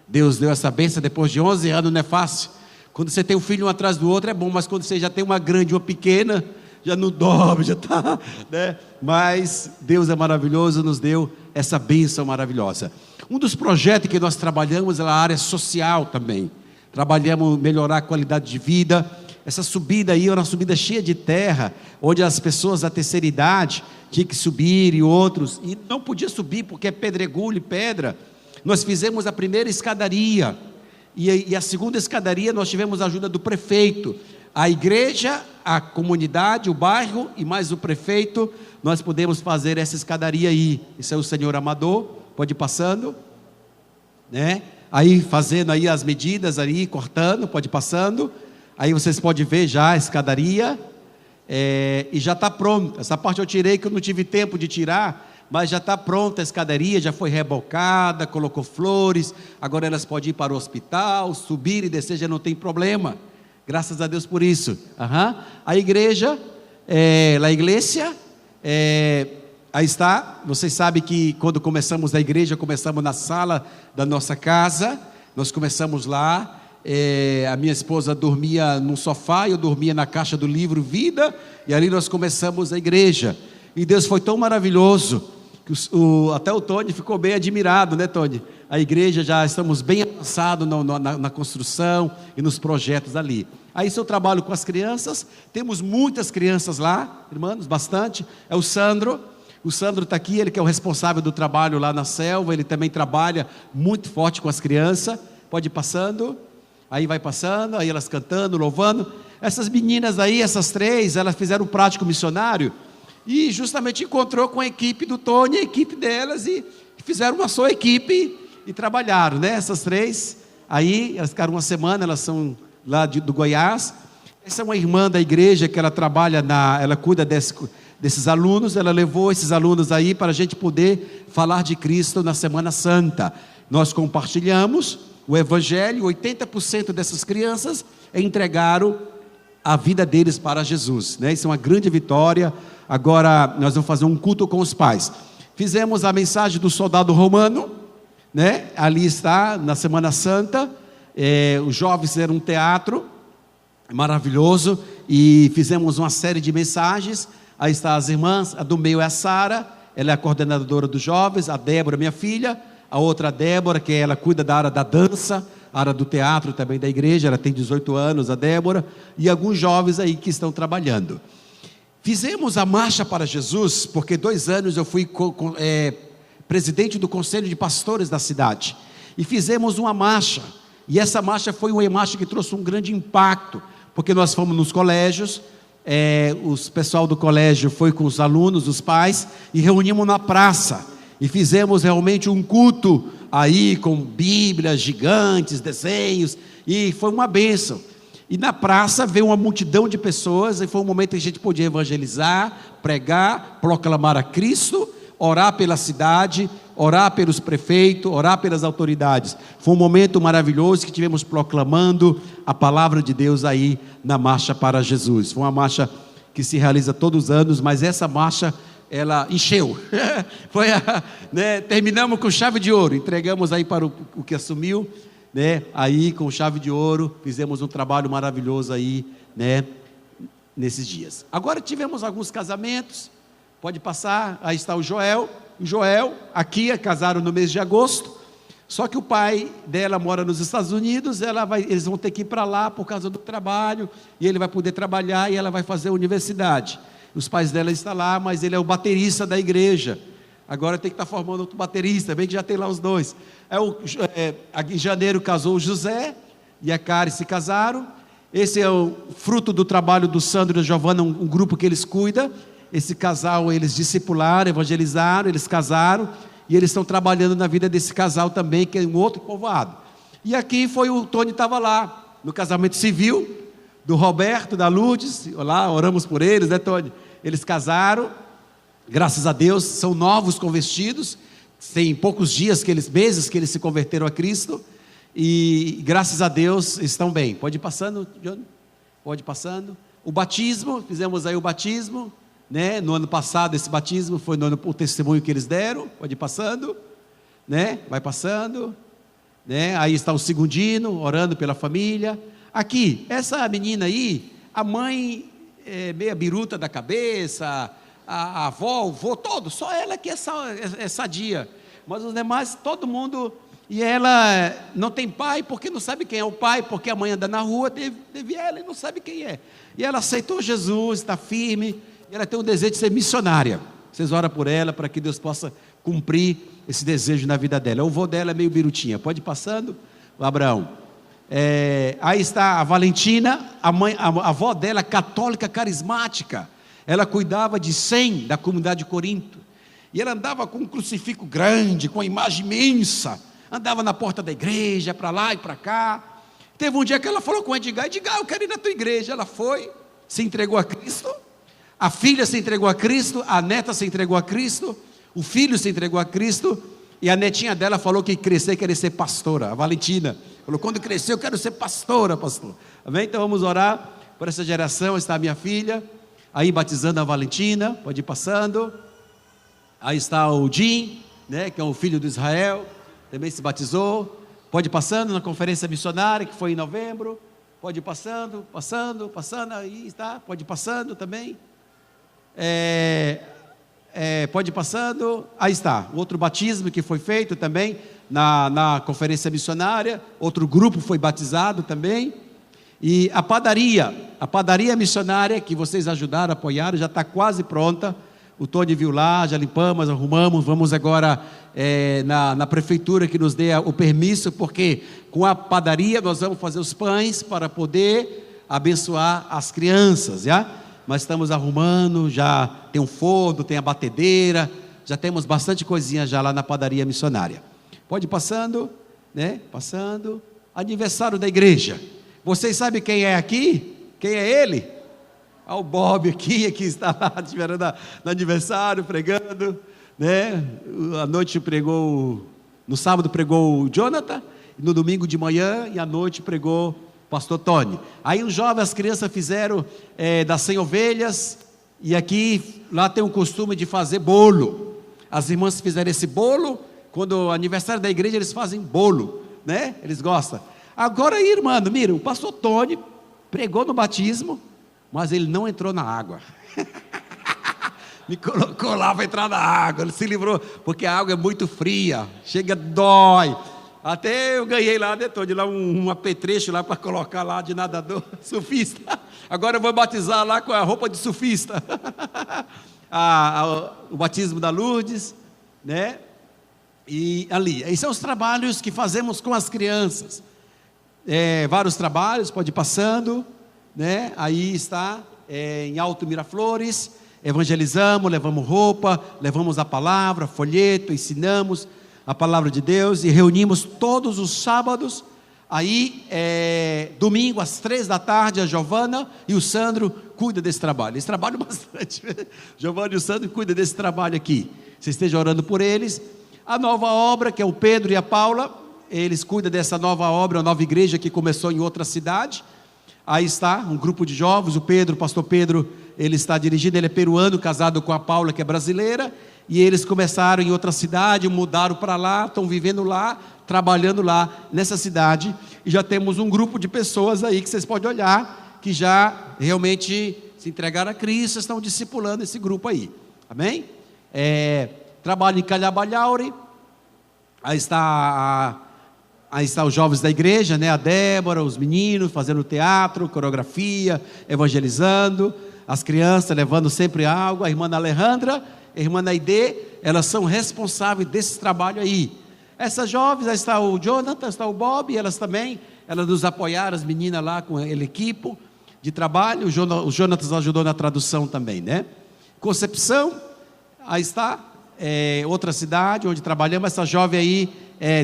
Deus deu essa bênção depois de 11 anos, não é fácil. Quando você tem um filho um atrás do outro é bom, mas quando você já tem uma grande ou pequena, já não dorme, já está, né? Mas Deus é maravilhoso, nos deu essa bênção maravilhosa. Um dos projetos que nós trabalhamos é na área social também. Trabalhamos melhorar a qualidade de vida. Essa subida aí é uma subida cheia de terra, onde as pessoas da terceira idade tinham que subir e outros, e não podia subir porque é pedregulho e pedra. Nós fizemos a primeira escadaria, e a segunda escadaria nós tivemos a ajuda do prefeito. A igreja, a comunidade, o bairro e mais o prefeito, nós podemos fazer essa escadaria aí. Esse é o senhor Amador, pode ir passando, né? Aí fazendo aí as medidas aí, cortando, pode ir passando. Aí vocês podem ver já a escadaria, e já está pronto. Essa parte eu tirei que eu não tive tempo de tirar, mas já está pronta a escadaria, já foi rebocada, colocou flores, agora elas podem ir para o hospital, subir e descer, já não tem problema. Graças a Deus por isso. A igreja, a igreja, aí está. Vocês sabem que quando começamos a igreja, começamos na sala da nossa casa, nós começamos lá. A minha esposa dormia num sofá, eu dormia na caixa do livro Vida, e ali nós começamos a igreja, e Deus foi tão maravilhoso, que até o Tony ficou bem admirado, né, Tony? A igreja, já estamos bem avançados na construção e nos projetos ali. Aí eu trabalho com as crianças, temos muitas crianças lá, irmãos, bastante. É o Sandro está aqui, ele que é o responsável do trabalho lá na selva, ele também trabalha muito forte com as crianças. Pode ir passando. Aí vai passando, aí elas cantando, louvando. Essas meninas aí, essas 3, elas fizeram um prático missionário e justamente encontrou com a equipe do Tony, a equipe delas, e fizeram uma só equipe e trabalharam, né? Essas 3, aí elas ficaram uma semana, elas são lá do Goiás. Essa é uma irmã da igreja que ela trabalha, ela cuida desses alunos, ela levou esses alunos aí para a gente poder falar de Cristo na Semana Santa. Nós compartilhamos o Evangelho, 80% dessas crianças entregaram a vida deles para Jesus, né? Isso é uma grande vitória. Agora nós vamos fazer um culto com os pais. Fizemos a mensagem do soldado romano, né? Ali está, na Semana Santa. Os jovens fizeram um teatro maravilhoso e fizemos uma série de mensagens. Aí está as irmãs, a do meio é a Sara, ela é a coordenadora dos jovens, a Débora, minha filha. A outra Débora, que ela cuida da área da dança, a área do teatro também da igreja, ela tem 18 anos, a Débora, e alguns jovens aí que estão trabalhando. Fizemos a Marcha para Jesus, porque 2 anos eu fui presidente do Conselho de Pastores da cidade, e fizemos uma marcha, e essa marcha foi uma marcha que trouxe um grande impacto, porque nós fomos nos colégios, o pessoal do colégio foi com os alunos, os pais, e reunimos na praça, e fizemos realmente um culto aí com Bíblias gigantes, desenhos, e foi uma bênção. E na praça veio uma multidão de pessoas, e foi um momento que a gente podia evangelizar, pregar, proclamar a Cristo, orar pela cidade, orar pelos prefeitos, orar pelas autoridades. Foi um momento maravilhoso que tivemos proclamando a palavra de Deus aí na Marcha para Jesus. Foi uma marcha que se realiza todos os anos, mas essa marcha ela encheu. Terminamos com chave de ouro, entregamos aí para o que assumiu, né? Aí com chave de ouro fizemos um trabalho maravilhoso aí, né? Nesses dias. Agora tivemos alguns casamentos, pode passar. Aí está o Joel, aqui casaram no mês de agosto, só que o pai dela mora nos Estados Unidos, eles vão ter que ir para lá por causa do trabalho, e ele vai poder trabalhar e ela vai fazer a universidade. Os pais dela estão lá, mas ele é o baterista da igreja. Agora tem que estar formando outro baterista, bem que já tem lá os 2. Em janeiro casou o José e a Kari se casaram. Esse é o fruto do trabalho do Sandro e da Giovana, um grupo que eles cuidam. Esse casal eles discipularam, evangelizaram, eles casaram, e eles estão trabalhando na vida desse casal também, que é um outro povoado. E aqui o Tony estava lá, no casamento civil, do Roberto, da Lourdes, lá oramos por eles, né, Tony? Eles casaram, graças a Deus, são novos convertidos, tem poucos meses que eles se converteram a Cristo, e graças a Deus estão bem. Pode ir passando, Johnny? Pode ir passando. O batismo, fizemos aí o batismo, né? No ano passado esse batismo foi o testemunho que eles deram. Pode ir passando, né? Vai passando, né? Aí está o segundino, orando pela família. Aqui, essa menina aí, a mãe meia biruta da cabeça, a avó, o vô, todo, só ela que é sadia, mas os demais, todo mundo, e ela não tem pai, porque não sabe quem é o pai, porque a mãe anda na rua, teve ela e não sabe quem é, e ela aceitou Jesus, está firme, e ela tem um desejo de ser missionária. Vocês oram por ela, para que Deus possa cumprir esse desejo na vida dela. O vô dela é meio birutinha, pode ir passando, o Abraão. Aí está a Valentina, a avó dela, católica carismática, ela cuidava de 100 da comunidade de Corinto, e ela andava com um crucifixo grande, com uma imagem imensa, andava na porta da igreja, para lá e para cá. Teve um dia que ela falou com o Edgar, eu quero ir na tua igreja. Ela foi, se entregou a Cristo, a filha se entregou a Cristo, a neta se entregou a Cristo, O filho se entregou a Cristo, e a netinha dela falou que crescer queria ser pastora, a Valentina. Falou, quando crescer eu quero ser pastora, pastor. Amém? Então vamos orar por essa geração. Está a minha filha, aí batizando a Valentina, pode ir passando. Aí está o Jim, né, que é o filho de Israel, também se batizou. Pode ir passando na conferência missionária, que foi em novembro. Pode ir passando, aí está, pode ir passando também. Pode ir passando, aí está, outro batismo que foi feito também na conferência missionária, outro grupo foi batizado também. E a padaria missionária que vocês ajudaram, apoiaram, já está quase pronta. O Tony viu lá, já limpamos, arrumamos, vamos agora na prefeitura que nos dê o permisso, porque com a padaria nós vamos fazer os pães para poder abençoar as crianças, já? Mas estamos arrumando, já tem um forno, tem a batedeira, já temos bastante coisinha já lá na padaria missionária. Pode ir passando, né? Passando. Aniversário da igreja. Vocês sabem quem é aqui? Quem é ele? O Bob aqui está lá, esperando no aniversário, pregando, né? À noite pregou, no sábado pregou o Jonathan, no domingo de manhã e à noite pregou o pastor Tony. Aí os jovens, as crianças fizeram das 100 ovelhas, e aqui, lá tem o costume de fazer bolo. As irmãs fizeram esse bolo, quando é aniversário da igreja eles fazem bolo, né? Eles gostam. Agora aí, irmão, mira, o pastor Tony pregou no batismo, mas ele não entrou na água. Me colocou lá para entrar na água. Ele se livrou, porque a água é muito fria, chega, dói. Até eu ganhei lá, né, Tony, lá um apetrecho lá para colocar lá de nadador, surfista. Agora eu vou batizar lá com a roupa de surfista. O batismo da Lourdes, né? E ali, esses são os trabalhos que fazemos com as crianças. Vários trabalhos, pode ir passando, né? Aí está, em Alto Miraflores, evangelizamos, levamos roupa, levamos a palavra, folheto, ensinamos a palavra de Deus e reunimos todos os sábados. Aí, domingo às 3 da tarde, a Giovana e o Sandro cuidam desse trabalho. Eles trabalham bastante. Giovana e o Sandro cuidam desse trabalho aqui. Você esteja orando por eles. A nova obra, que é o Pedro e a Paula, eles cuidam dessa nova obra, a nova igreja que começou em outra cidade. Aí está um grupo de jovens, o pastor Pedro, ele está dirigindo, ele é peruano, casado com a Paula, que é brasileira, e eles começaram em outra cidade, mudaram para lá, estão vivendo lá, trabalhando lá, nessa cidade, e já temos um grupo de pessoas aí, que vocês podem olhar, que já realmente se entregaram a Cristo, estão discipulando esse grupo aí, amém? Trabalho em Calhabalhaure, aí está os jovens da igreja, né? A Débora, os meninos fazendo teatro, coreografia, evangelizando, as crianças levando sempre algo, a irmã Alejandra, a irmã Naide, elas são responsáveis desse trabalho aí. Essas jovens, aí está o Jonathan, está o Bob, elas nos apoiaram, as meninas lá com ele equipe de trabalho, o Jonathan ajudou na tradução também, né? Concepção, aí está, outra cidade onde trabalhamos, essa jovem aí,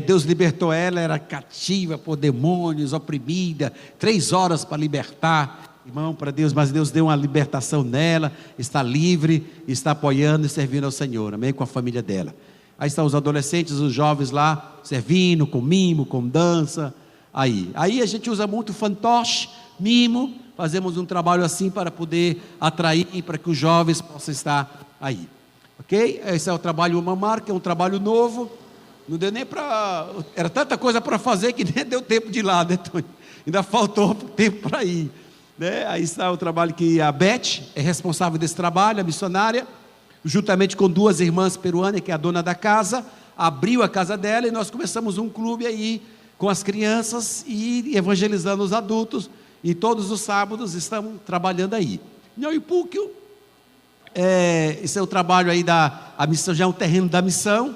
Deus libertou ela, era cativa por demônios, oprimida, 3 horas para libertar, irmão, para Deus, mas Deus deu uma libertação nela, está livre, está apoiando e servindo ao Senhor, amém, com a família dela. Aí estão os adolescentes, os jovens lá, servindo, com mimo, com dança, aí a gente usa muito fantoche, mimo, fazemos um trabalho assim para poder atrair, para que os jovens possam estar aí, ok? Esse é o trabalho Mamar, que é um trabalho novo, não deu nem para, era tanta coisa para fazer que nem deu tempo de ir lá, né, Tony? Ainda faltou tempo para ir, né? Aí está o trabalho que a Beth é responsável desse trabalho, a missionária, juntamente com 2 irmãs peruanas, que é a dona da casa, abriu a casa dela e nós começamos um clube aí, com as crianças e evangelizando os adultos, e todos os sábados estamos trabalhando aí. Nhoipúquio, esse é o trabalho aí a missão, já é um terreno da missão,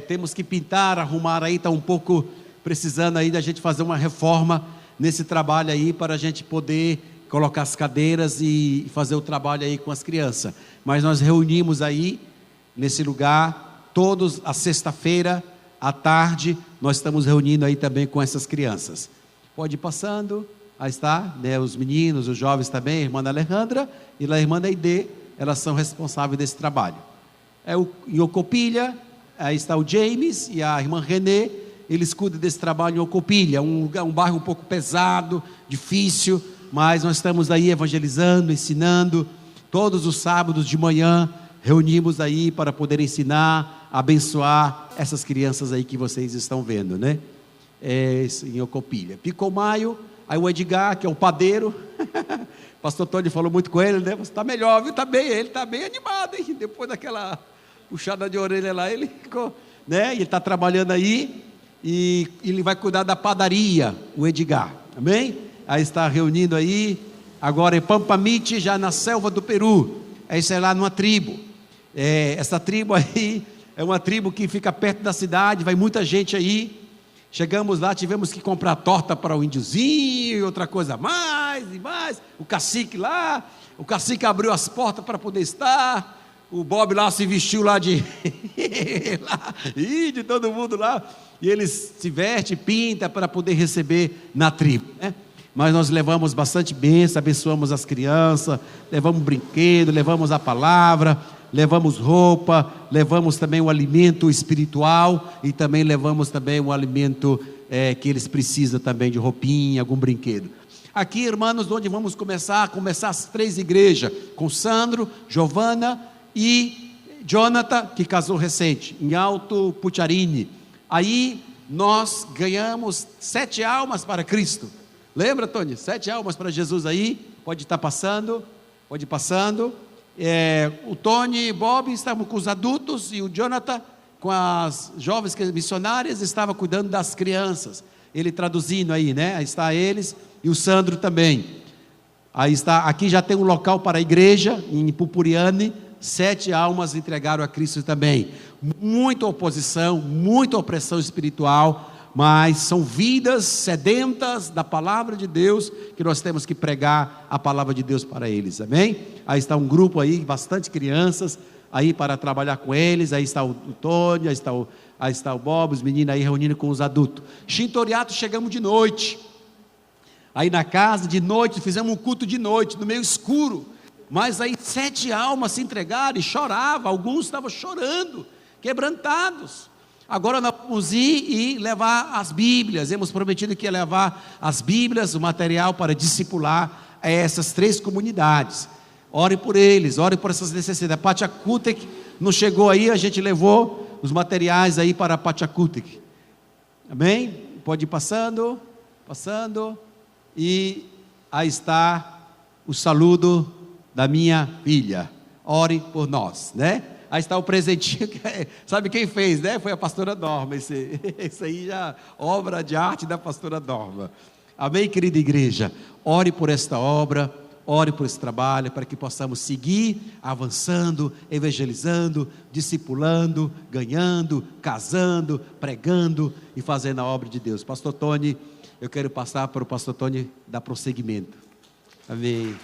temos que pintar, arrumar aí, está um pouco precisando aí da gente fazer uma reforma nesse trabalho aí, para a gente poder colocar as cadeiras e fazer o trabalho aí com as crianças, mas nós reunimos aí, nesse lugar, todos a sexta-feira, à tarde, nós estamos reunindo aí também com essas crianças. Pode ir passando, aí está, né, os meninos, os jovens também, a irmã Alejandra e a irmã Naide, elas são responsáveis desse trabalho. Em Ocopilha, aí está o James e a irmã Renê, eles cuidam desse trabalho em Ocopilha, um bairro um pouco pesado, difícil, mas nós estamos aí evangelizando, ensinando, todos os sábados de manhã, reunimos aí para poder ensinar, abençoar essas crianças aí que vocês estão vendo, né? Em Ocopilha. Picomaio, aí o Edgar, que é o padeiro, pastor Tony falou muito com ele, né? Você está melhor, viu? Ele está bem animado, hein? Depois daquela puxada de orelha lá, ele ficou, né? Ele está trabalhando aí, e ele vai cuidar da padaria, o Edgar, amém? Aí está reunindo aí, agora em Pampamite, já na selva do Peru, isso é lá numa tribo, essa tribo aí, é uma tribo que fica perto da cidade, vai muita gente aí. Chegamos lá, tivemos que comprar torta para o índiozinho e outra coisa mais e mais. O cacique abriu as portas para poder estar. O Bob lá se vestiu lá de de todo mundo lá. E eles se veste, pinta para poder receber na tribo, né? Mas nós levamos bastante bênção, abençoamos as crianças, levamos brinquedo, levamos a palavra, levamos roupa, levamos também o alimento espiritual e também levamos também o alimento que eles precisam também de roupinha, algum brinquedo. Aqui, irmãos, onde vamos começar as 3 igrejas, com Sandro, Giovana e Jonathan, que casou recente, em Alto Pucciarini. Aí nós ganhamos 7 almas para Cristo. Lembra, Tony? 7 almas para Jesus aí, pode estar passando, pode ir passando. O Tony e Bob estavam com os adultos e o Jonathan com as jovens missionárias estava cuidando das crianças, ele traduzindo aí, né? Aí está eles e o Sandro também. Aí está, aqui já tem um local para a igreja em Pupuriane, 7 almas entregaram a Cristo também. Muita oposição, muita opressão espiritual, mas são vidas sedentas da palavra de Deus, que nós temos que pregar a palavra de Deus para eles, amém? Aí está um grupo aí, bastante crianças, aí para trabalhar com eles, aí está o Tony, aí está o Bob, os meninos aí reunindo com os adultos. Shintoriato, chegamos de noite, aí na casa de noite, fizemos um culto de noite, no meio escuro, mas aí 7 almas se entregaram e choravam, alguns estavam chorando, quebrantados. Agora nós vamos ir e levar as Bíblias, hemos prometido que ia levar as Bíblias, o material para discipular essas 3 comunidades. Ore por eles, ore por essas necessidades. Pachacútec não chegou aí, a gente levou os materiais aí para Pachacútec, amém? Pode ir passando, e aí está o saludo da minha filha, ore por nós, né? Aí está o presentinho, sabe quem fez, né? Foi a pastora Norma, esse aí já, obra de arte da pastora Norma. Amém, querida igreja? Ore por esta obra, ore por esse trabalho, para que possamos seguir avançando, evangelizando, discipulando, ganhando, casando, pregando e fazendo a obra de Deus. Pastor Tony, eu quero passar para o pastor Tony dar prosseguimento. Amém.